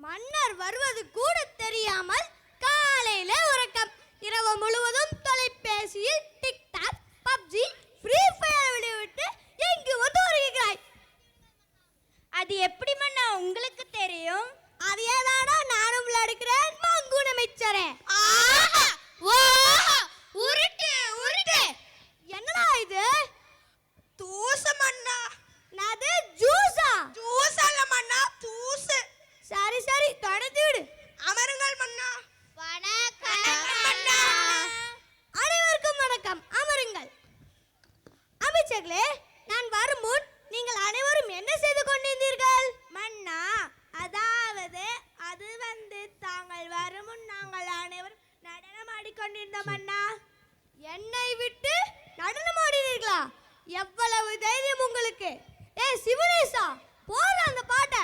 மன்னர் வருவது கூட தெரியாமல் காலையில உறக்கம், இரவு முழுவதும் தொலைபேசியில் டிக்டாக், பப்ஜி, ஃப்ரீ ஃபயர் விளையாட்டு எங்கு வந்து வருகிறாய். அது எப்படி மன்னா உங்களுக்கு தெரியும்? அதே தானா நானும் விளையாடுகிறேன் மங்குன மிச்சரே. உருட்டு உருட்டு. என்னடா இது? தூச மன்னா. நாது ஜூஸா? ஜூஸ் அல்ல மன்னா, தூசு. சரி சரி தொடர்ந்து விடு. அமருங்கள் மன்னா. வணக்கம் மன்னா. அனைவருக்கும் வணக்கம், அமருங்கள். அமைச்சர்களே, நான் வரும் முன் நீங்கள் அனைவரும் என்ன செய்து கொண்டிருந்தீர்கள்? மன்னா, அதாவது அது தாங்கள் வரும் முன் நாங்கள் அனைவரும் நடனம் ஆடிக்கொண்டிருந்தோம் மன்னா. என்னை விட்டு நடனம் ஆடினீர்களா? எவ்வளவு தைரியம் உங்களுக்கு? ஏ சிவனேசா, போற அந்த பாட்டை.